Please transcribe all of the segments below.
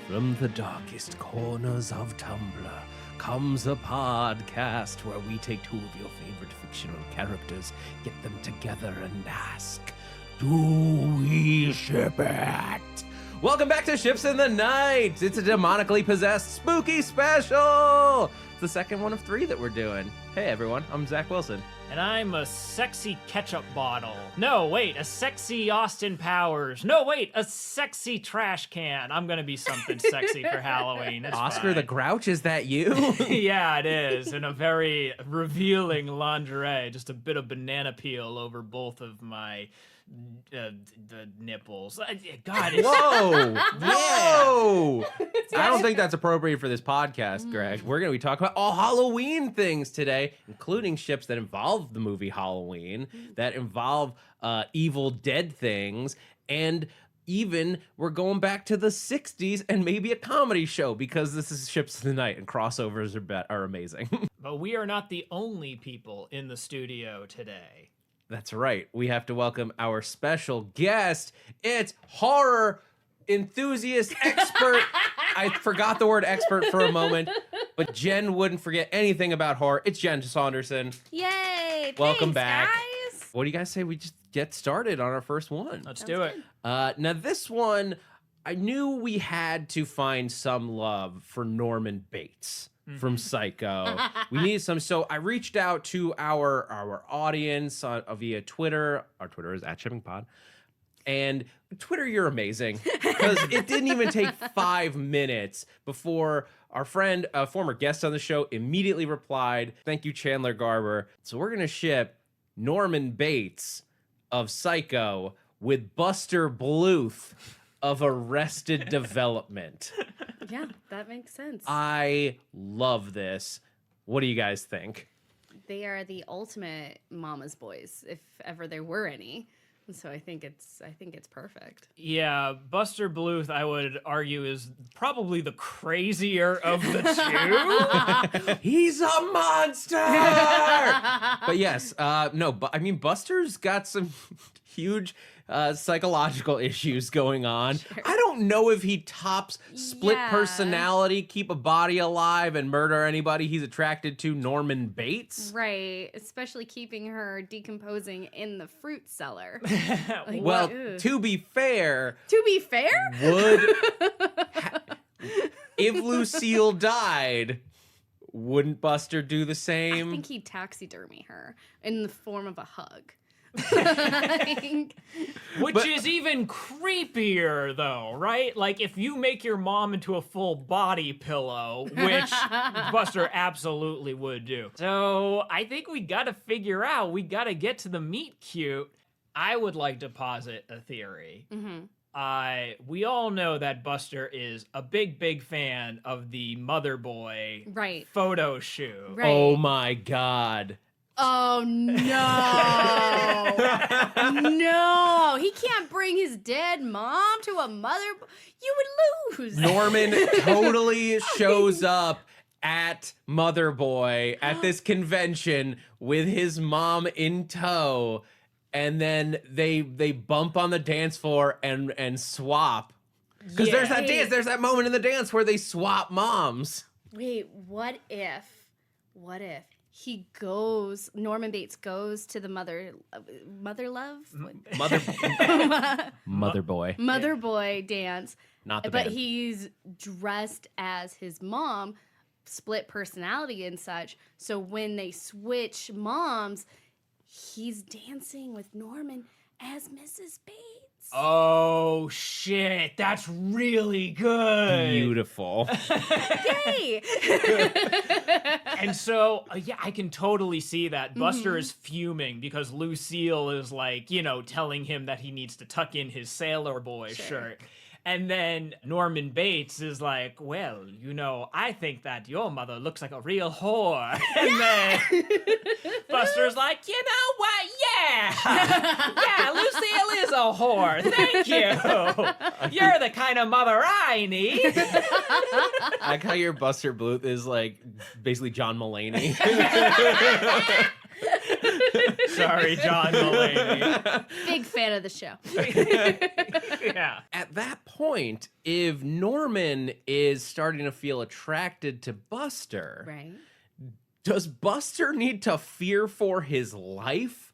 From the darkest corners of Tumblr comes a podcast where we take two of your favorite fictional characters, get them together, and ask, do we ship it? Welcome back to Ships in the Night. It's a demonically possessed spooky special. It's the second one of 3 that we're doing. Hey everyone, I'm Zach Wilson. And I'm a sexy ketchup bottle. No, wait, a sexy Austin Powers. No, wait, a sexy trash can. I'm gonna be something sexy for Halloween. It's Oscar fine. the Grouch, is that you? Yeah, it is. In a very revealing lingerie. Just a bit of banana peel over both of my the nipples. God, it's... Whoa! Whoa! I don't think that's appropriate for this podcast, Greg. We're going to be talking about all Halloween things today, including ships that involve the movie Halloween, that involve Evil Dead things, and even we're going back to the 60s and maybe a comedy show because this is Ships in the Night and crossovers are amazing. But we are not the only people in the studio today. That's right. We have to welcome our special guest. It's horror enthusiast expert. I forgot the word expert for a moment, but Jen wouldn't forget anything about horror. It's Jen Saunderson. Yay! Welcome Thanks, back. guys. What do you guys say we just get started on our first one? Let's do it. Now this one, I knew we had to find some love for Norman Bates from Psycho. We needed some, so I reached out to our audience via Twitter. Our Twitter is @shippingpod. And Twitter, you're amazing, because it didn't even take 5 minutes before our friend, a former guest on the show, immediately replied, thank you, Chandler Garber. So we're gonna ship Norman Bates of Psycho with Buster Bluth of Arrested Development. Yeah, that makes sense. I love this. What do you guys think? They are the ultimate mama's boys, if ever there were any. So I think it's perfect. Yeah, Buster Bluth, I would argue, is probably the crazier of the two. He's a monster! But yes, no, but I mean, Buster's got some huge psychological issues going on. Sure. I don't know if he tops split Yeah. personality, keep a body alive, and murder anybody he's attracted to, Norman Bates. Right, especially keeping her decomposing in the fruit cellar. Like, Well, ew. to be fair, To be fair, if Lucille died, wouldn't Buster do the I same? think he'd taxidermy her in the form of a hug. Like, Which is even creepier, though, right? Like, if you make your mom into a full body pillow, which Buster absolutely would do. So, I think we gotta figure out, we gotta get to the meet cute. I would like to posit a theory. We all know that Buster is a big fan of the Mother Boy right. photo shoot. Right. Oh my God. Oh no! No, he can't bring his dead mom to a mother. You would lose. Norman totally shows up at Mother Boy at this convention with his mom in tow, and then they bump on the dance floor and swap. Because there's that dance, there's that moment in the dance where they swap moms. Wait, what if Norman Bates goes to the Mother Boy dance, Not the but band. he's dressed as his mom, split personality and such. So when they switch moms, he's dancing with Norman as Mrs. Bates. Oh shit, that's really good. Beautiful. Yay! And so, yeah, I can totally see that. Buster is fuming because Lucille is like, telling him that he needs to tuck in his Sailor Boy shirt. And then Norman Bates is like, well, I think that your mother looks like a real whore. And then Buster's like, you know what? Yeah, Lucille is a whore. Thank you. You're the kind of mother I need. I like how your Buster Bluth is like basically John Mulaney. Sorry, John Mulaney. Big fan of the show. Yeah. Yeah. At that point, if Norman is starting to feel attracted to Buster, Right. does Buster need to fear for his life?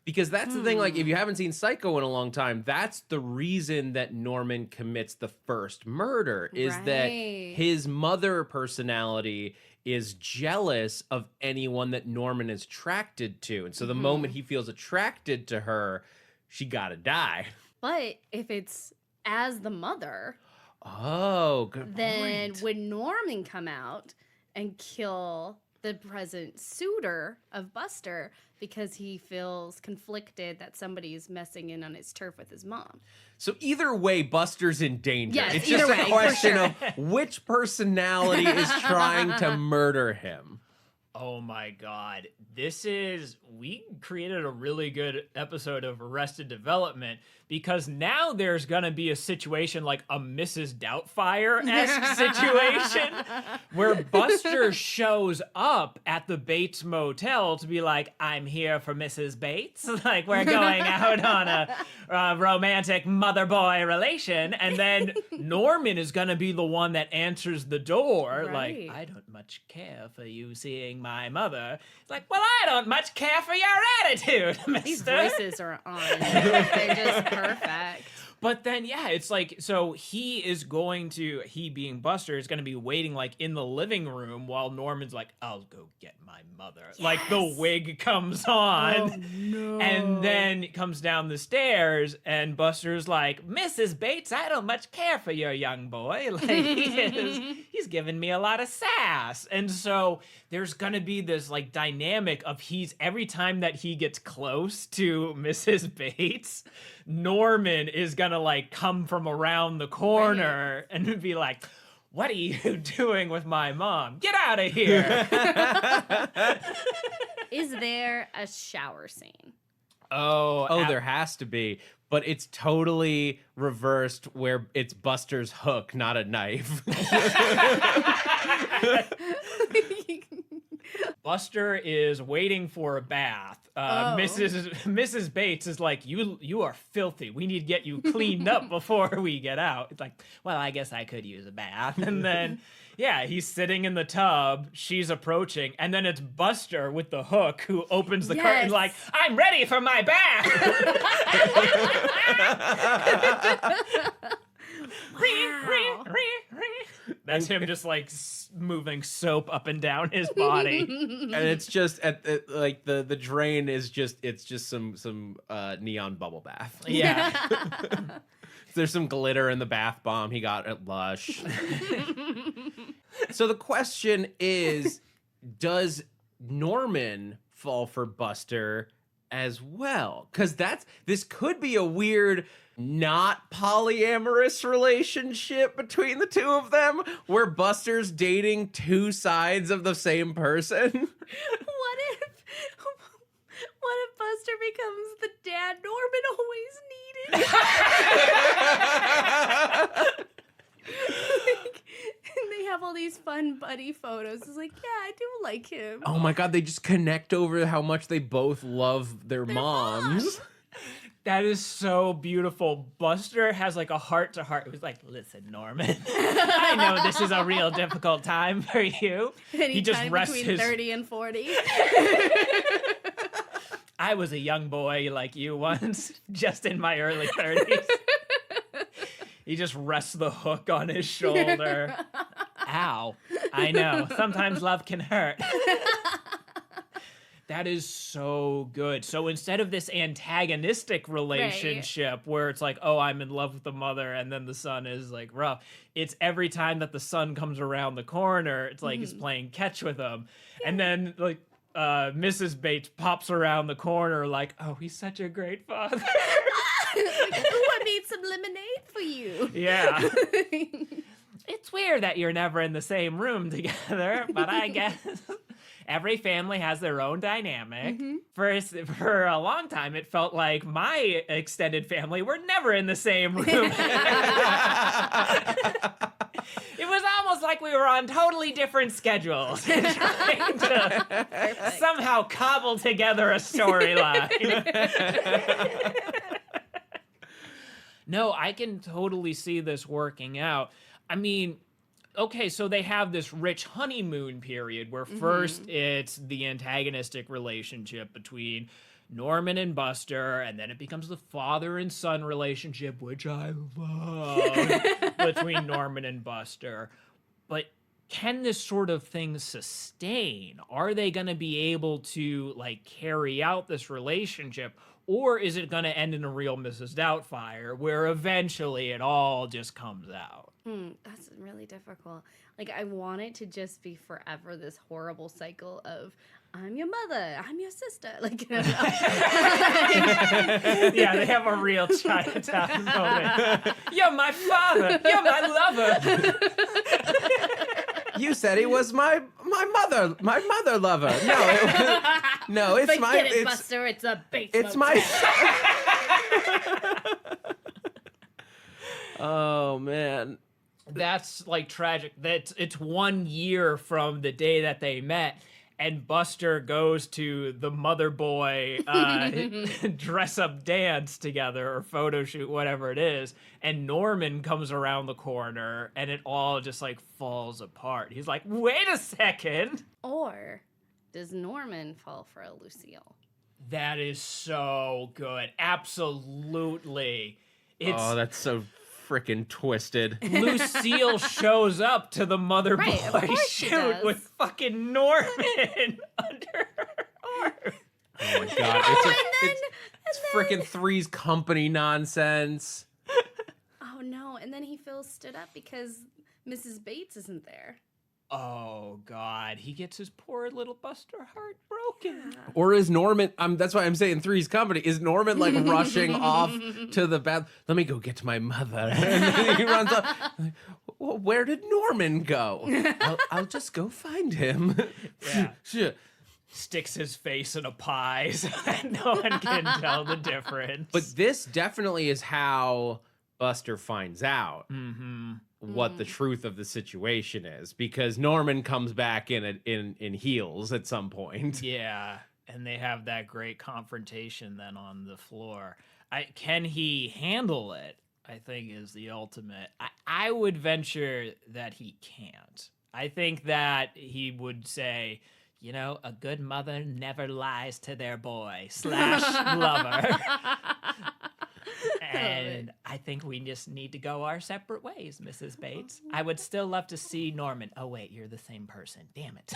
Because that's the thing, like, if you haven't seen Psycho in a long time, that's the reason that Norman commits the first murder, is that Right. his mother personality is jealous of anyone that Norman is attracted to. And so the moment he feels attracted to her, she gotta die. But if it's as the mother, Oh, good then point. would Norman come out and kill the present suitor of Buster because he feels conflicted that somebody's messing in on his turf with his mom? So either way, Buster's in danger. Yes, It's just either a way, for question sure. of which personality is trying to murder him. Oh my God. We created a really good episode of Arrested Development because now there's going to be a situation like a Mrs. Doubtfire-esque situation where Buster shows up at the Bates Motel to be like, I'm here for Mrs. Bates. Like, we're going out on a romantic mother-boy relation. And then Norman is going to be the one that answers the door. Right. Like, I don't much care for you seeing my mother. It's like, well, I don't much care for your attitude, mister. These voices are on. They're just perfect. But then, yeah, it's like, so he being Buster, is going to be waiting, like, in the living room while Norman's like, I'll go get my mother. Like, the wig comes on. Oh, no. And then it comes down the stairs, and Buster's like, Mrs. Bates, I don't much care for your young boy. Like, he's giving me a lot of sass. And so there's going to be this, like, dynamic of every time that he gets close to Mrs. Bates, Norman is gonna like come from around the corner and be like, what are you doing with my mom? Get out of here. Is there a shower scene? Oh, there has to be. But it's totally reversed where it's Buster's hook, not a knife. Buster is waiting for a bath. Mrs. Bates is like, you are filthy. We need to get you cleaned up before we get out. It's like, well, I guess I could use a bath. And then, yeah, he's sitting in the tub. She's approaching. And then it's Buster with the hook who opens the curtain like, I'm ready for my bath. Wow. That's him just like moving soap up and down his body. And it's just like the drain is just some neon bubble bath. Yeah. There's some glitter in the bath bomb he got at Lush. So the question is, does Norman fall for Buster as well? Because this could be a weird, not polyamorous relationship between the two of them, where Buster's dating two sides of the same person. What if Buster becomes the dad Norman always needed? And they have all these fun buddy photos. It's like, yeah, I do like him. Oh my God, they just connect over how much they both love their moms. That is so beautiful. Buster has like a heart-to-heart. It was like, listen, Norman, I know this is a real difficult time for you. He just rests between 30 and 40. I was a young boy like you once, just in my early 30s. He just rests the hook on his shoulder. Ow. I know. Sometimes love can hurt. That is so good. So instead of this antagonistic relationship where it's like, oh, I'm in love with the mother and then the son is like rough, it's every time that the son comes around the corner, it's like he's playing catch with him. Yeah. And then like Mrs. Bates pops around the corner like, oh, he's such a great father. Like, I made some lemonade for you. Yeah. It's weird that you're never in the same room together, but I guess every family has their own dynamic. For a long time, it felt like my extended family were never in the same room. It was almost like we were on totally different schedules, trying to somehow cobble together a storyline. No, I can totally see this working out. I mean, okay, so they have this rich honeymoon period where first it's the antagonistic relationship between Norman and Buster, and then it becomes the father and son relationship, which I love, between Norman and Buster. But can this sort of thing sustain? Are they going to be able to like carry out this relationship? Or is it going to end in a real Mrs. Doubtfire where eventually it all just comes out? That's really difficult. Like, I want it to just be forever this horrible cycle of, I'm your mother, I'm your sister. Like, Yeah, they have a real Chinatown moment. You're my father. You're my lover. You said he was my mother lover. No, it's Forget it, Buster. It's a Bates It's motel. Oh man. That's like tragic. It's 1 year from the day that they met, and Buster goes to the mother boy dress up dance together or photo shoot, whatever it is, and Norman comes around the corner and it all just like falls apart. He's like, wait a second. Or does Norman fall for a Lucille? That is so good. Absolutely. Oh, that's so freaking twisted. Lucille shows up to the mother Right, of boy course she shoot does. with fucking Norman under her arm. Oh my god. It's freaking Three's Company nonsense. Oh no! And then he feels stood up because Mrs. Bates isn't there. Oh God, he gets his poor little Buster heart broken. Or is Norman, that's why I'm saying Three's Company, is Norman like rushing off to the bath? Let me go get to my mother. And then he runs off. Like, well, where did Norman go? I'll just go find him. Yeah. Shit. Sticks his face in a pie so that no one can tell the difference. But this definitely is how Buster finds out what the truth of the situation is, because Norman comes back in heels at some point. Yeah, and they have that great confrontation then on the floor. Can he handle it? I think is the ultimate. I would venture that he can't. I think that he would say, you know, a good mother never lies to their boy / lover. And I think we just need to go our separate ways, Mrs. Bates. I would still love to see Norman. Oh, wait, you're the same person. Damn it.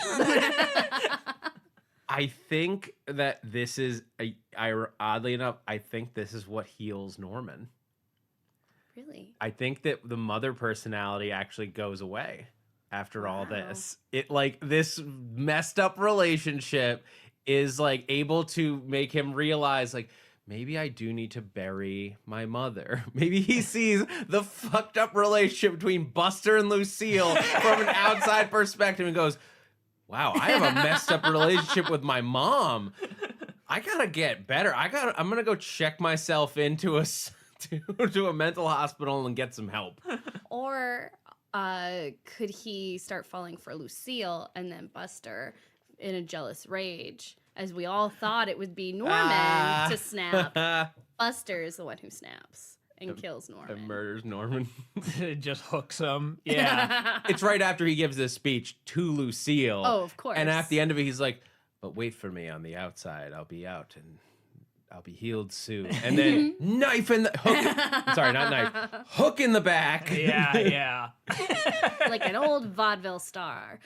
I think that this is, oddly enough, I think this is what heals Norman. Really? I think that the mother personality actually goes away after all this. It like this messed up relationship is like able to make him realize like, maybe I do need to bury my mother. Maybe he sees the fucked up relationship between Buster and Lucille from an outside perspective and goes, wow, I have a messed up relationship with my mom. I gotta get better. I'm gonna go check myself into a mental hospital and get some help. Or could he start falling for Lucille and then Buster in a jealous rage? As we all thought it would be Norman to snap. Buster is the one who snaps and kills Norman. And murders Norman. It just hooks him. Yeah. It's right after he gives this speech to Lucille. Oh, of course. And at the end of it, he's like, but wait for me on the outside. I'll be out and I'll be healed soon. And then knife in the hook. Sorry, not knife. Hook in the back. Yeah. Like an old vaudeville star.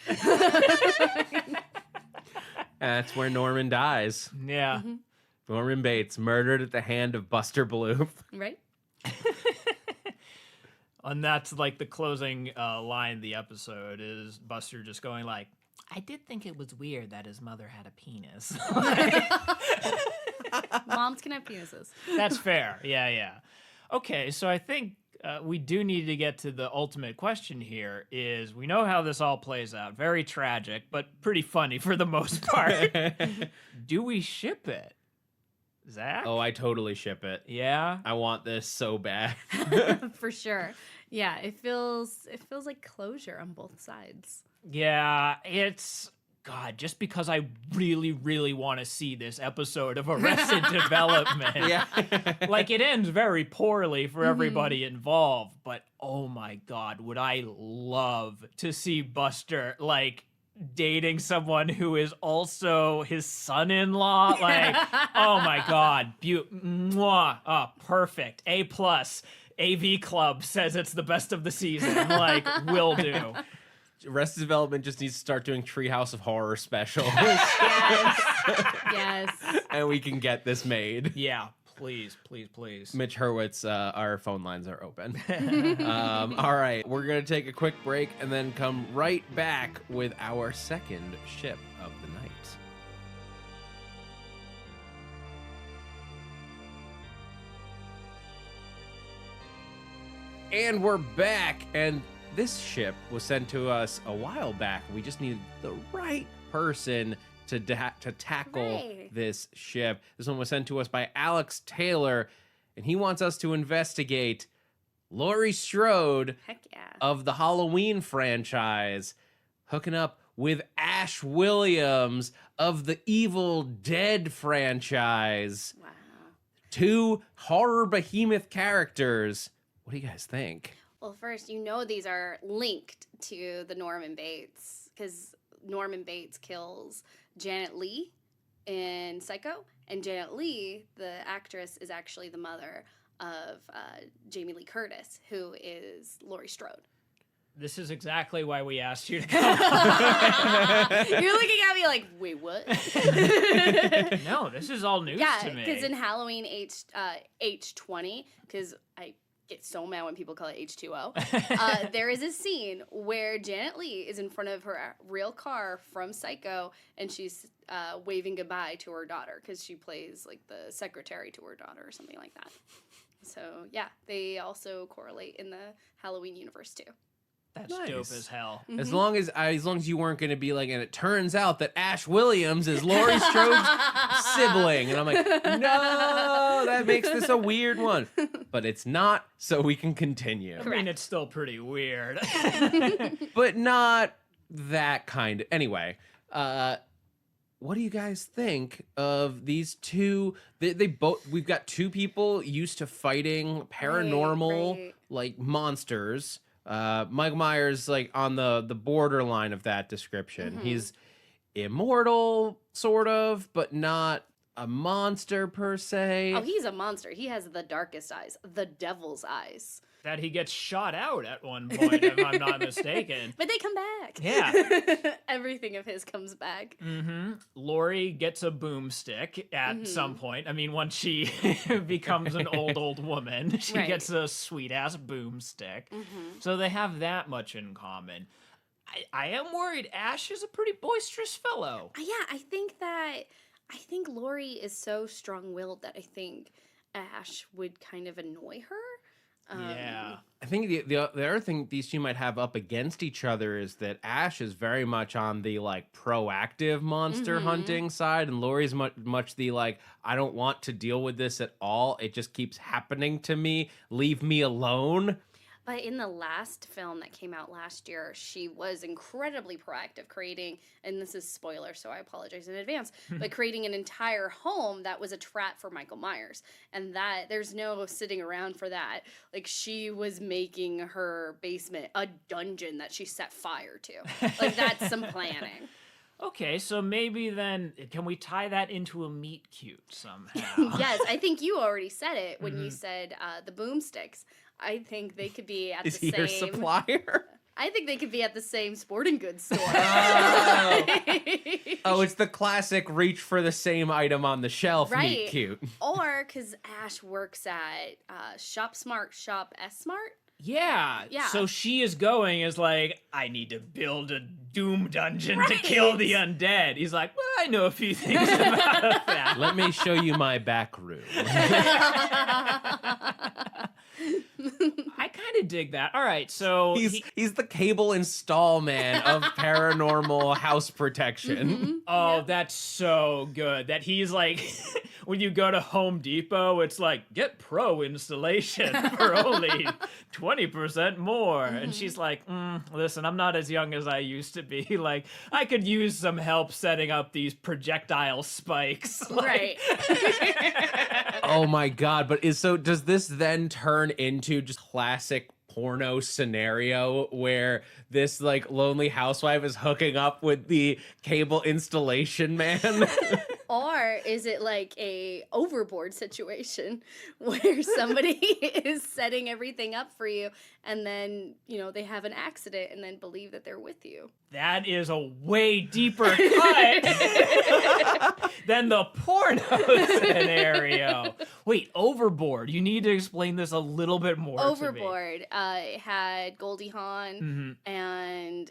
That's where Norman dies. Yeah. Norman Bates, murdered at the hand of Buster Bluth. Right? And that's like the closing line of the episode is Buster just going like, I did think it was weird that his mother had a penis. Moms can have penises. That's fair. Yeah. Okay, so I think we do need to get to the ultimate question here is we know how this all plays out. Very tragic, but pretty funny for the most part. Do we ship it? Zach? Oh, I totally ship it. Yeah? I want this so bad. For sure. Yeah, it feels like closure on both sides. Yeah, it's God, just because I really, really want to see this episode of Arrested Development. Yeah. Like, it ends very poorly for everybody involved, but oh my God, would I love to see Buster, like, dating someone who is also his son-in-law. Like, oh my God. Mwah. Oh, perfect. A+. AV Club says it's the best of the season. Like, will do. Arrested Development just needs to start doing Treehouse of Horror specials. Yes. And we can get this made. Yeah, please, please, please. Mitch Hurwitz, our phone lines are open. All right, we're going to take a quick break and then come right back with our second ship of the night. And we're back, and this ship was sent to us a while back. We just needed the right person to tackle this ship. This one was sent to us by Alex Taylor, and he wants us to investigate Laurie Strode of the Halloween franchise, hooking up with Ash Williams of the Evil Dead franchise. Wow. Two horror behemoth characters. What do you guys think? Well, first, these are linked to the Norman Bates, because Norman Bates kills Janet Leigh in Psycho, and Janet Leigh, the actress, is actually the mother of Jamie Lee Curtis, who is Laurie Strode. This is exactly why we asked you to come. You're looking at me like, wait, what? No, this is all news to me. Yeah, because in Halloween H20, because I get so mad when people call it H2O. There is a scene where Janet Leigh is in front of her real car from Psycho, and she's waving goodbye to her daughter because she plays like the secretary to her daughter or something like that. So yeah, they also correlate in the Halloween universe too. That's nice. Dope as hell. Mm-hmm. As long as you weren't going to be like, and it turns out that Ash Williams is Laurie Strode's sibling, and I'm like, no, that makes this a weird one, but it's not, so we can continue. I mean, it's still pretty weird, but not that kind. Anyway, what do you guys think of these two? They both. We've got two people used to fighting paranormal like monsters. Michael Myers, like on the borderline of that description. Mm-hmm. He's immortal, sort of, but not a monster per se. Oh, he's a monster. He has the darkest eyes, the devil's eyes. That he gets shot out at one point, if I'm not mistaken. But they come back. Yeah. Everything of his comes back. Mm-hmm. Laurie gets a boomstick at some point. I mean, once she becomes an old woman, she gets a sweet-ass boomstick. Mm-hmm. So they have that much in common. I am worried Ash is a pretty boisterous fellow. Yeah, I think Laurie is so strong-willed that I think Ash would kind of annoy her. Yeah. I think the other thing these two might have up against each other is that Ash is very much on the like proactive monster hunting side, and Laurie's much the like, I don't want to deal with this at all. It just keeps happening to me. Leave me alone. But in the last film that came out last year, she was incredibly proactive, creating, and this is spoiler, so I apologize in advance, but creating an entire home that was a trap for Michael Myers. And that, there's no sitting around for that. Like, she was making her basement a dungeon that she set fire to. Like, that's some planning. Okay, so maybe then, can we tie that into a meet cute somehow? Yes, I think you already said it when you said the boomsticks. I think they could be at the same... Is he your supplier? I think they could be at the same sporting goods store. Oh, it's the classic reach for the same item on the shelf meet cute. Or because Ash works at Shop Smart, Shop S Smart. Yeah. So she is going as like, I need to build a doom dungeon to kill the undead. He's like, well, I know a few things about that. Let me show you my back room. I kind of dig that. All right, so he's the cable install man of paranormal house protection. Oh, that's so good. That he's like, when you go to Home Depot, it's like, get pro installation for only 20% more. And she's like, listen, I'm not as young as I used to be. Like, I could use some help setting up these projectile spikes. Right. Oh my God. But does this then turn into just classic porno scenario where this like lonely housewife is hooking up with the cable installation man? Or is it like a overboard situation where somebody is setting everything up for you and then, they have an accident and then believe that they're with you? That is a way deeper cut than the porno scenario. Wait, Overboard. You need to explain this a little bit more Overboard. It had Goldie Hawn and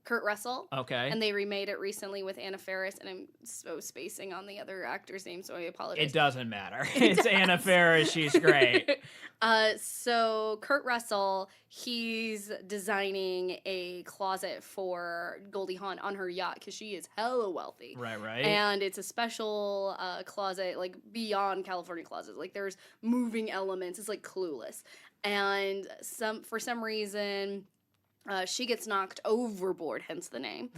Kurt Russell. Okay. And they remade it recently with Anna Faris, and I'm so spacing on the other actor's name, so I apologize. It doesn't matter. It's Anna Faris. She's great. So Kurt Russell, he's designing a closet for Goldie Hawn on her yacht because she is hella wealthy. Right. And it's a special closet, like beyond California closets. Like there's moving elements. It's like Clueless. And for some reason, she gets knocked overboard, hence the name.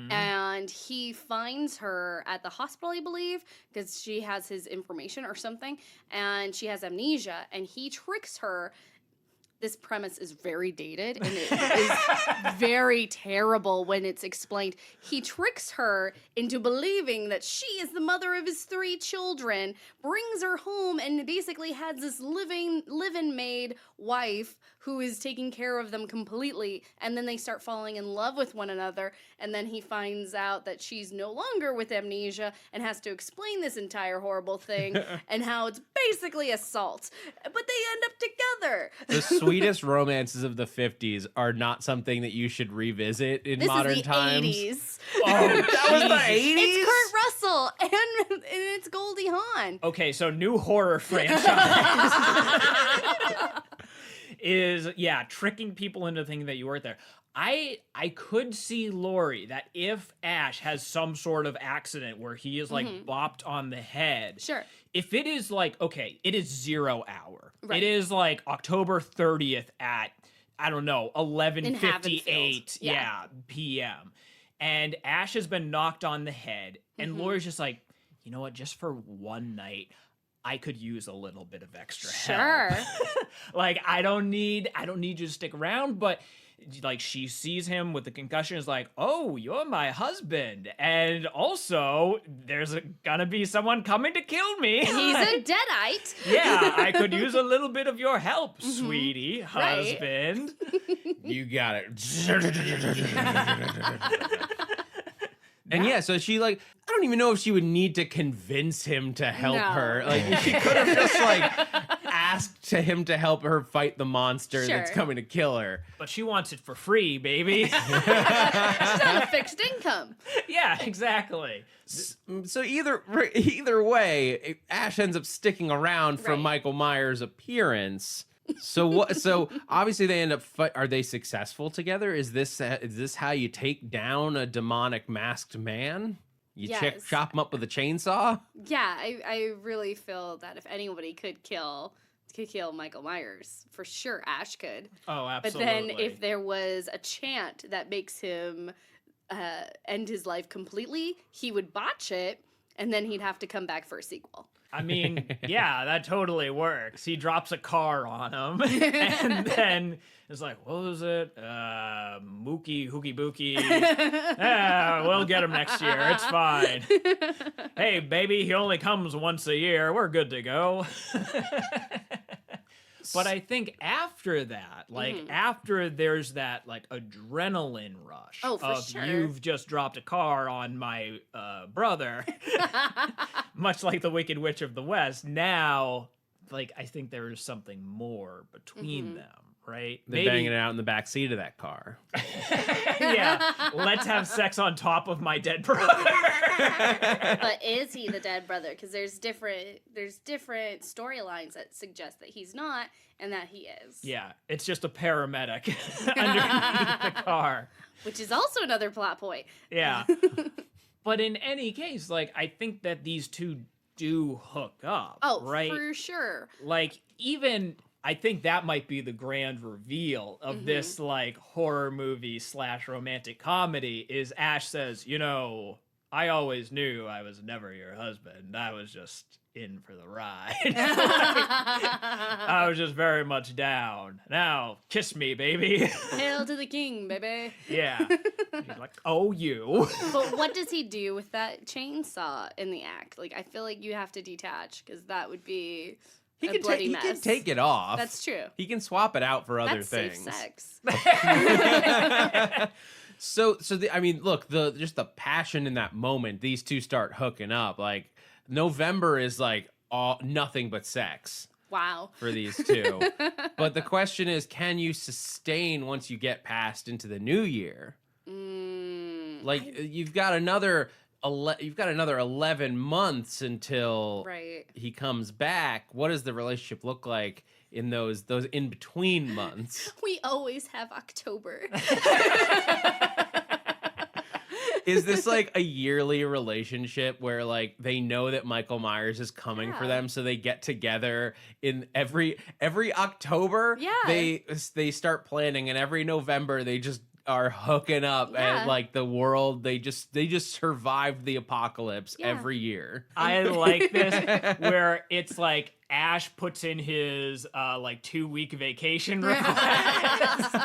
And he finds her at the hospital, I believe, because she has his information or something, and she has amnesia, and he tricks her. This premise is very dated, and it is very terrible when it's explained. He tricks her into believing that she is the mother of his 3 children, brings her home, and basically has this live-in maid wife who is taking care of them completely, and then they start falling in love with one another, and then he finds out that she's no longer with amnesia and has to explain this entire horrible thing and how it's basically assault. But they end up together. The sweetest romances of the 50s are not something that you should revisit in modern times. This is the 80s. Oh, That was the 80s? It's Kurt Russell and it's Goldie Hawn. Okay, so new horror franchise is tricking people into thinking that you weren't there. I could see Laurie that if Ash has some sort of accident where he is like bopped on the head. Sure. If it is like, okay, it is 0 hour. Right. It is like October 30th at, I don't know, 11:58 p.m. And Ash has been knocked on the head. And Laurie's just like, you know what, just for one night, I could use a little bit of extra help. Like, I don't need you to stick around, but like she sees him with the concussion, is like, oh, you're my husband, and also there's gonna be someone coming to kill me. He's a deadite. Yeah, I could use a little bit of your help, sweetie, husband. You got it. And yeah, so she like, I don't even know if she would need to convince him to help her. Like she could have just like asked him to help her fight the monster that's coming to kill her. But she wants it for free, baby. She's on a fixed income. Yeah, exactly. So either way, Ash ends up sticking around for Michael Myers' appearance. So what? So obviously they end up. Are they successful together? Is this how you take down a demonic masked man? You chop him up with a chainsaw? Yeah, I really feel that if anybody could kill Michael Myers, for sure Ash could. Oh, absolutely. But then if there was a chant that makes him end his life completely, he would botch it, and then he'd have to come back for a sequel. I mean, yeah, that totally works. He drops a car on him, and then it's like, what was it? Mookie, Hookie Bookie. We'll get him next year. It's fine. Hey, baby, he only comes once a year. We're good to go. But I think after that, like after there's that like adrenaline rush of you've just dropped a car on my brother, much like the Wicked Witch of the West. Now, like I think there is something more between them, right? They're banging it out in the back seat of that car. Yeah, let's have sex on top of my dead brother. But is he the dead brother? Because there's different storylines that suggest that he's not and that he is. Yeah, it's just a paramedic underneath the car. Which is also another plot point. Yeah. But in any case, like, I think that these two do hook up. Oh, right? for sure. Like, even I think that might be the grand reveal of this like horror movie / romantic comedy is Ash says, you know, I always knew I was never your husband. I was just in for the ride. I was just very much down. Now, kiss me, baby. Hail to the king, baby. Yeah. She's like, oh, you. But what does he do with that chainsaw in the act? Like, I feel like you have to detach because that would be a bloody mess. He can take it off. That's true. He can swap it out for other That's things. safe sex. I mean, look, just the passion in that moment. These two start hooking up. Like November is like nothing but sex. Wow. For these two. But the question is, can you sustain once you get past into the new year? Like you've got another 11 months until he comes back. What does the relationship look like in those in between months? We always have October. Is this like a yearly relationship where like they know that Michael Myers is coming for them, so they get together in every October? Yeah. They start planning, and every November they just are hooking up, and like the world, they just survived the apocalypse every year. I like this where it's like Ash puts in his like 2-week vacation request.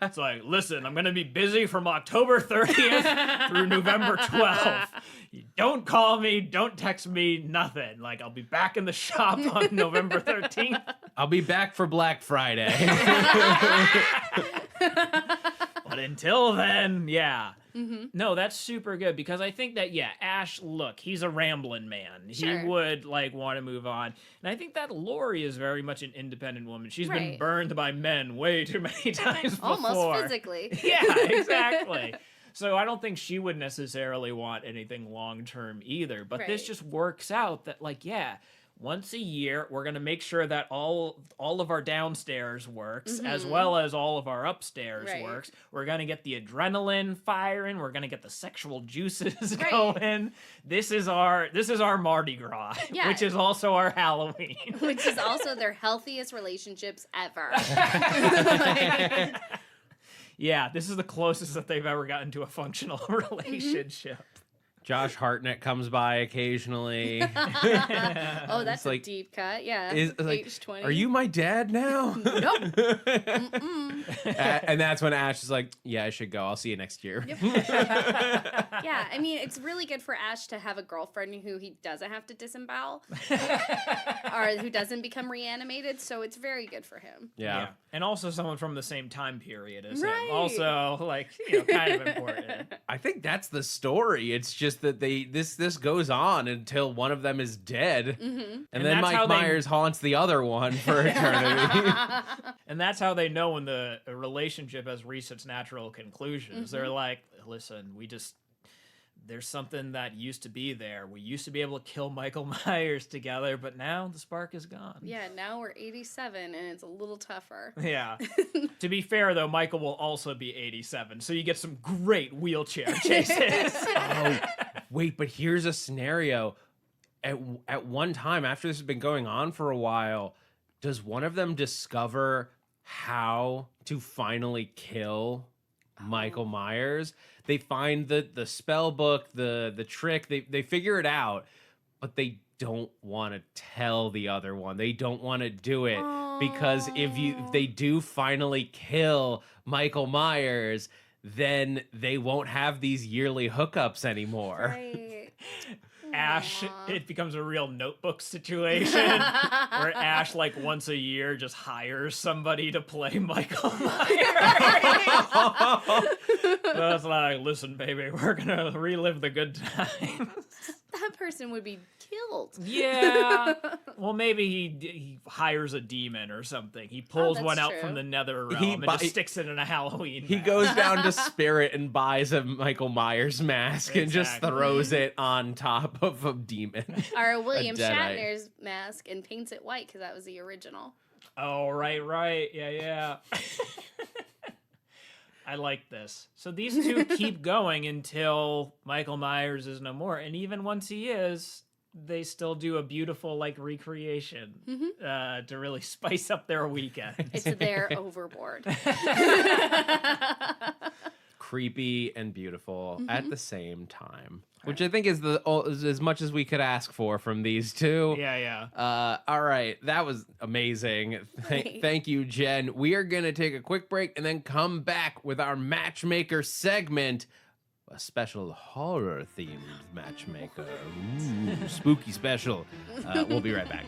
It's like, listen, I'm gonna be busy from October 30th through November 12th. You don't call me, don't text me, nothing. Like, I'll be back in the shop on November 13th. I'll be back for Black Friday. But until then, no, that's super good because I think that, Ash, look, he's a rambling man. Sure. He would like want to move on. And I think that Laurie is very much an independent woman. She's been burned by men way too many times before. Almost physically. Yeah, exactly. So I don't think she would necessarily want anything long-term either. But this just works out that, like, once a year, we're going to make sure that all of our downstairs works, as well as all of our upstairs works. We're going to get the adrenaline firing. We're going to get the sexual juices going. This is our Mardi Gras, which is also our Halloween. Which is also their healthiest relationships ever. Yeah, this is the closest that they've ever gotten to a functional relationship. Josh Hartnett comes by occasionally. Oh, that's like, a deep cut. Yeah. Like, age 20. Are you my dad now? Nope. And that's when Ash is like, yeah, I should go. I'll see you next year. Yep. Yeah, I mean, it's really good for Ash to have a girlfriend who he doesn't have to disembowel or who doesn't become reanimated. So it's very good for him. Yeah. And also someone from the same time period as Right. him. Also, like, kind of important. I think that's the story. It's just that this goes on until one of them is dead. And then Mike Myers haunts the other one for eternity. And that's how they know when the relationship has reached its natural conclusions. They're like, listen, there's something that used to be there. We used to be able to kill Michael Myers together, but now the spark is gone. Yeah, now we're 87 and it's a little tougher. Yeah. To be fair, though, Michael will also be 87, so you get some great wheelchair chases. Oh, wait, but here's a scenario. At one time, after this has been going on for a while, does one of them discover how to finally kill Michael Myers? They find the spell book, the trick, they figure it out, but they don't want to tell the other one. They don't want to do it because if they do finally kill Michael Myers, then they won't have these yearly hookups anymore. Right. Ash, it becomes a real Notebook situation where Ash, like, once a year just hires somebody to play Michael Myers. So it's like, listen, baby, we're gonna relive the good times. That person would be killed. Yeah. Well, maybe he hires a demon or something. He pulls that's one out true. from the nether realm and just sticks it in a Halloween He mask. goes down to Spirit and buys a Michael Myers mask and just Exactly. throws it on top of a demon. Or William Deadite. Shatner's mask and paints it white because that was the original. Oh, right. Yeah. I like this. So these two keep going until Michael Myers is no more. And even once he is, they still do a beautiful like recreation to really spice up their weekend. It's their overboard. Creepy and beautiful at the same time, which I think is as much as we could ask for from these two. Yeah. All right, that was amazing. Thank you, Jen. We are gonna take a quick break and then come back with our matchmaker segment, a special horror themed matchmaker. Ooh, spooky special. We'll be right back.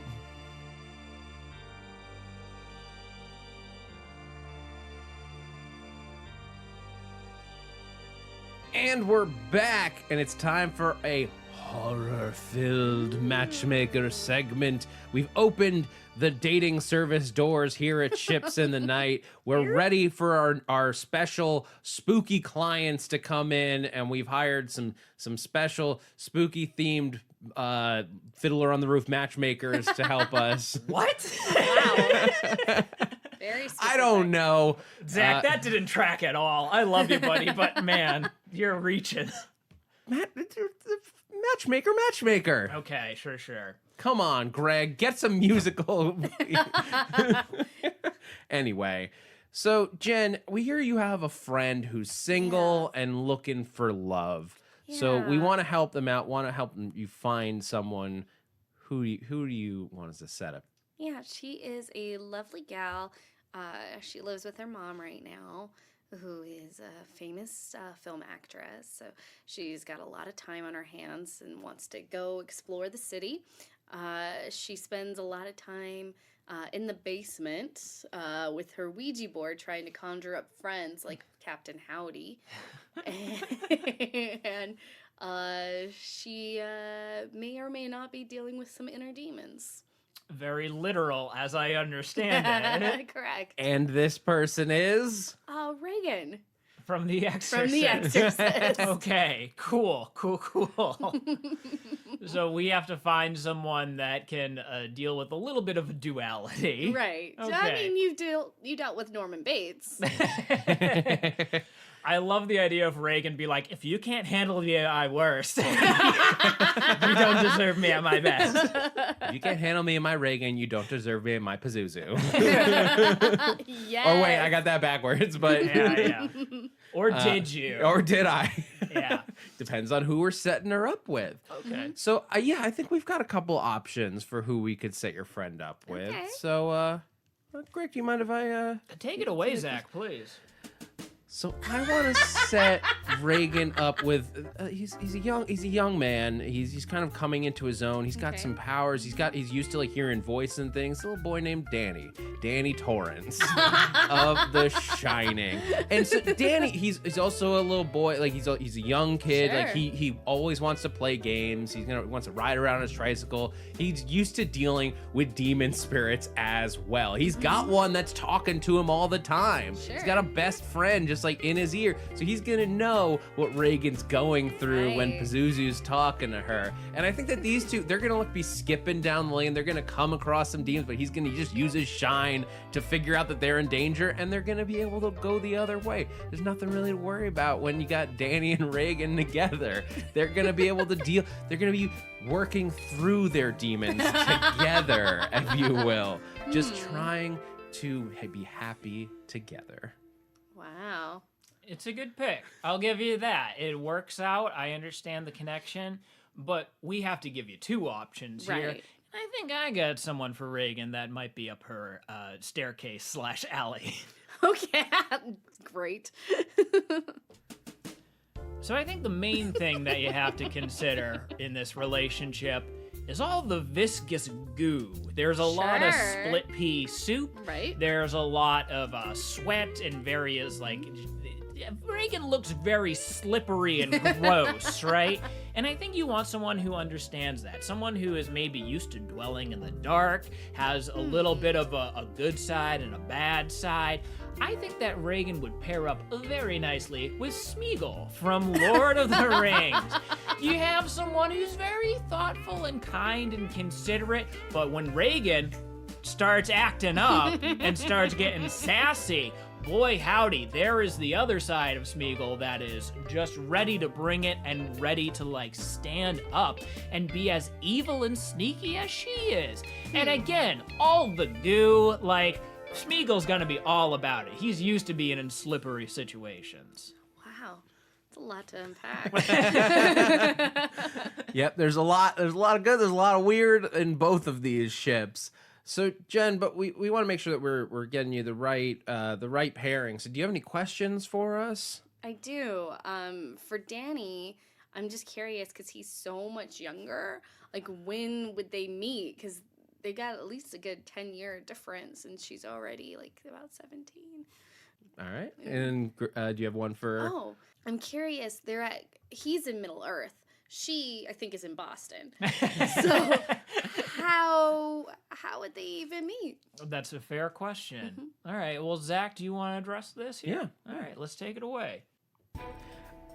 And we're back, and it's time for a horror-filled matchmaker segment. We've opened the dating service doors here at Ships in the Night. We're ready for our special spooky clients to come in, and we've hired some special spooky-themed Fiddler on the Roof matchmakers to help us. What? Wow. Very specific. I don't know. Zach, that didn't track at all. I love you, buddy, but man, you're reaching. Matchmaker. Okay, sure. Come on, Greg, get some musical. Anyway, so Jen, we hear you have a friend who's single and looking for love. Yeah. So we want to help them out, want to help you find someone. Who do you want as a setup? Yeah, she is a lovely gal. She lives with her mom right now, who is a famous film actress. So she's got a lot of time on her hands and wants to go explore the city. She spends a lot of time in the basement with her Ouija board trying to conjure up friends like Captain Howdy. And she may or may not be dealing with some inner demons. Very literal, as I understand it. Correct. And this person is? Reagan. From The Exorcist. From The Exorcist. Okay, cool. So we have to find someone that can deal with a little bit of a duality. Right. Okay. I mean, you dealt with Norman Bates. I love the idea of Reagan be like, if you can't handle me at my worst, you don't deserve me at my best. If you can't handle me in my Reagan, you don't deserve me in my Pazuzu. Yes. Or wait, I got that backwards, but... Yeah. Or did you? Or did I? Yeah. Depends on who we're setting her up with. Okay. So, I think we've got a couple options for who we could set your friend up with. Okay. So, Greg, do you mind if I... Take it away, Zach, please. So I want to set Reagan up with. He's a young man. He's kind of coming into his own. He's got some powers. He's used to like hearing voice and things. A little boy named Danny Torrance of The Shining. And so Danny, he's also a little boy. Like he's a young kid. Sure. Like he always wants to play games. Wants to ride around on his tricycle. He's used to dealing with demon spirits as well. He's got one that's talking to him all the time. Sure. He's got a best friend just like in his ear, so he's gonna know what Reagan's going through when Pazuzu's talking to her. And I think that these two, they're gonna be skipping down the lane. They're gonna come across some demons, but he's gonna just use his shine to figure out that they're in danger, and they're gonna be able to go the other way. There's nothing really to worry about when you got Danny and Reagan together. They're gonna be able to deal. They're gonna be working through their demons together, if you will, just trying to be happy together. Wow. It's a good pick. I'll give you that. It works out. I understand the connection, but we have to give you two options here. Right. I think I got someone for Reagan that might be up her staircase/alley. Okay. Great. So I think the main thing that you have to consider in this relationship is all the viscous goo. There's a lot of split pea soup. Right. There's a lot of sweat and various, Reagan looks very slippery and gross, right? And I think you want someone who understands that. Someone who is maybe used to dwelling in the dark, has a little bit of a good side and a bad side. I think that Reagan would pair up very nicely with Smeagol from Lord of the Rings. You have someone who's very thoughtful and kind and considerate, but when Reagan starts acting up and starts getting sassy, boy howdy, there is the other side of Smeagol that is just ready to bring it and ready to like stand up and be as evil and sneaky as she is. And again, all the goo, like Smeagol's gonna be all about it. He's used to being in slippery situations. Wow. It's a lot to unpack. Yep, there's a lot of good, there's a lot of weird in both of these ships. So Jen, but we want to make sure that we're getting you the right pairing. So do you have any questions for us? I do. For Danny, I'm just curious because he's so much younger. Like, when would they meet? Because they got at least a good 10-year difference, and she's already like about 17. All right. And do you have one for? Oh, I'm curious. He's in Middle Earth. She, I think, is in Boston. So how would they even meet? That's a fair question. All right. Well, Zach, do you want to address this here? Yeah. All right. Let's take it away.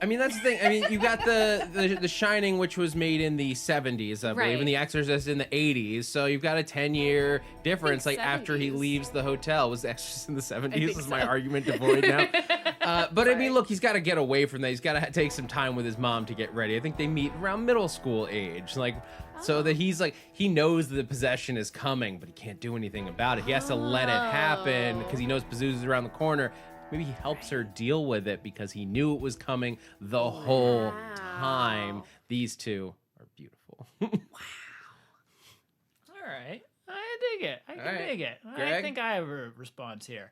I mean, that's the thing. I mean, you got the Shining, which was made in the 70s, I believe, Right. and The Exorcist in the 80s. So you've got a 10-year difference. Like, after he 70s. leaves the hotel. Was The Exorcist in the 70s? think Is my so. argument devoid now? But I mean, Right. look, he's got to get away from that. He's got to take some time with his mom to get ready. I think they meet around middle school age, like, so that he's like, he knows the possession is coming, but he can't do anything about it. He has to let it happen because he knows Pazuzu's around the corner. Maybe he helps her deal with it because he knew it was coming the whole time. These two are beautiful. All right. I dig it. I can dig it. I Greg? think I have a response here.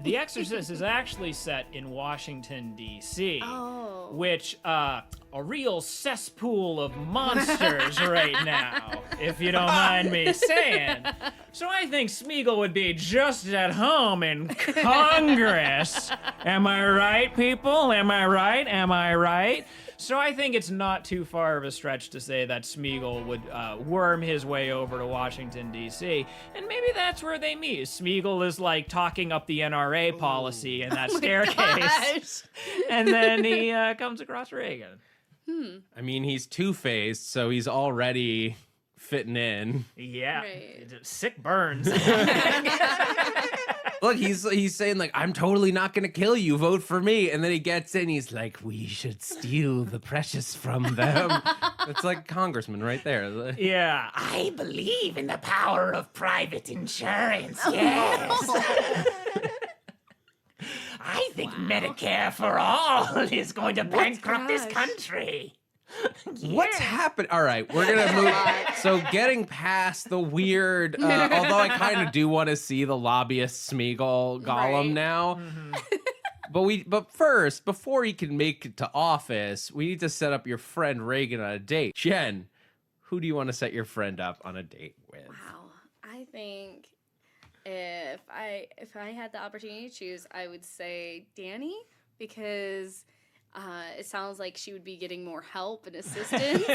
The Exorcist is actually set in Washington, D.C., Oh. which, a real cesspool of monsters right now, if you don't mind me saying. So I think Smeagol would be just at home in Congress. Am I right, people? Am I right? Am I right? So I think it's not too far of a stretch to say that Smeagol would worm his way over to Washington, D.C., and maybe that's where they meet. Smeagol is like talking up the NRA policy in that staircase, Gosh. and then he comes across Reagan. I mean, he's two-faced, so he's already fitting in. Yeah, Right. sick burns. Look, he's saying, like, I'm totally not going to kill you. Vote for me. And then he gets in. He's like, we should steal the precious from them. It's like Congressman right there. Yeah, I believe in the power of private insurance. Yes. I think Medicare for all is going to bankrupt this gosh. country. What's happened? All right, we're going to move. So getting past the weird, although I kind of do want to see the lobbyist Smeagol Gollum Right. now. But first, before he can make it to office, we need to set up your friend Reagan on a date. Jen, who do you want to set your friend up on a date with? Wow. I think if I had the opportunity to choose, I would say Danny, because it sounds like she would be getting more help and assistance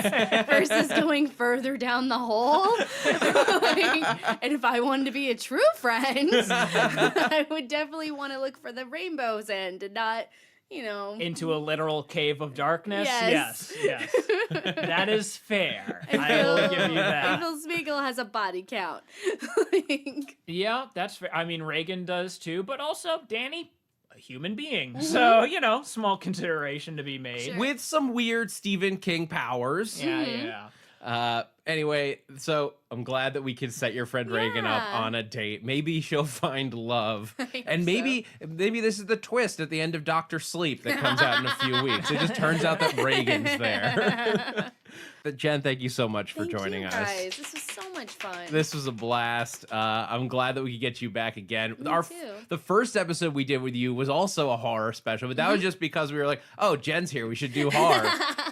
versus going further down the hole. And if I wanted to be a true friend, I would definitely want to look for the rainbow's end and not, Into a literal cave of darkness? Yes. Yes. That is fair. I I will feel- give you I that. feel Smeagol has a body count. Yeah, that's fair. I mean, Reagan does too, but also Danny, a human being. So, small consideration to be made. Sure. With some weird Stephen King powers. Yeah. Anyway, so I'm glad that we can set your friend Reagan up Yeah. on a date. Maybe she'll find love. hope And maybe this is the twist at the end of Dr. Sleep that comes out in a few weeks. It just turns out that Reagan's there. But Jen, thank you so much for Thank joining you us. guys. This was so much fun. This was a blast. I'm glad that we could get you back again. Me too. The first episode we did with you was also a horror special, but that was just because we were like, oh, Jen's here. We should do horror.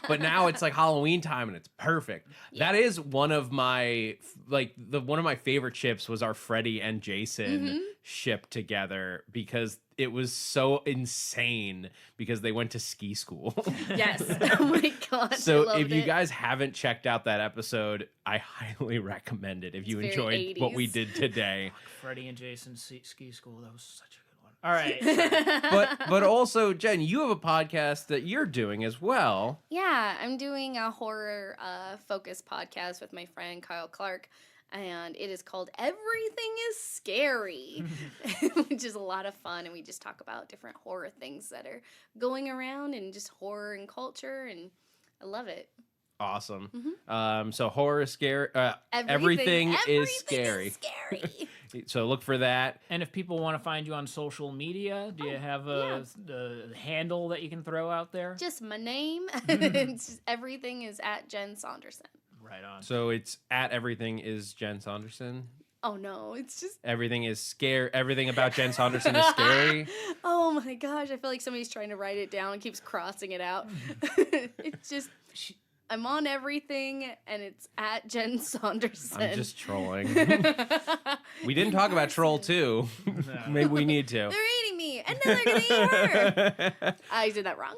But now it's like Halloween time and it's perfect. That is one of my one of my favorite ships was our Freddy and Jason ship together because it was so insane because they went to ski school. Yes. Oh my god. I So loved if you it. guys haven't checked out that episode, I highly recommend it if you It's very enjoyed what we 80s. did today. Freddie and Jason ski school. That was such a good one. All right. But also, Jen, you have a podcast that you're doing as well. Yeah, I'm doing a horror focused podcast with my friend Kyle Clark. and it is called Everything is Scary, which is a lot of fun, and we just talk about different horror things that are going around and just horror and culture, and I love it. Awesome. So horror is scary. Everything is scary. So look for that. And if people want to find you on social media, do you have a handle that you can throw out there? Just my name. It's just, everything is at Jen Saunderson. Right on. So it's at everything is Jen Saunderson. Oh no, it's just Everything is scary. Everything about Jen Saunderson is scary. Oh my gosh, I feel like somebody's trying to write it down and keeps crossing it out. It's just I'm on everything, and it's at Jen Saunderson. I'm just trolling. We didn't talk about Troll 2. No. Maybe we need to. They're eating me, and then they're gonna eat her. I did that wrong.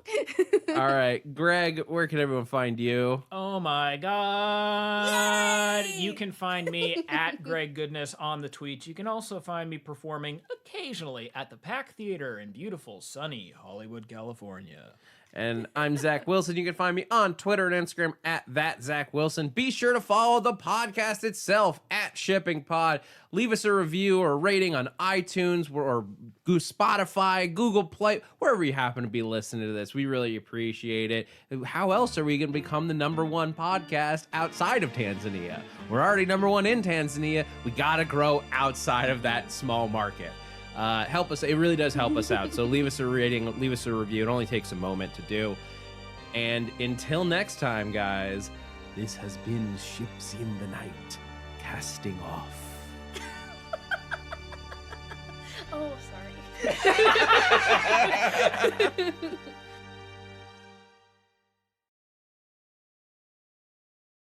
All right, Greg, where can everyone find you? Oh my God. Yay! You can find me at Greg Goodness on the tweets. You can also find me performing occasionally at the Pack Theater in beautiful, sunny Hollywood, California. And I'm Zach Wilson. You can find me on Twitter and Instagram at that Zach Wilson. Be sure to follow the podcast itself at Shipping Pod. Leave us a review or a rating on iTunes or Spotify, Google Play, wherever you happen to be listening to this. We really appreciate it. How else are we going to become the #1 podcast outside of Tanzania? We're already #1 in Tanzania. We got to grow outside of that small market. Help us. It really does help us out. So leave us a rating, leave us a review. It only takes a moment to do. And until next time, guys, this has been Ships in the Night, casting off. Oh, sorry.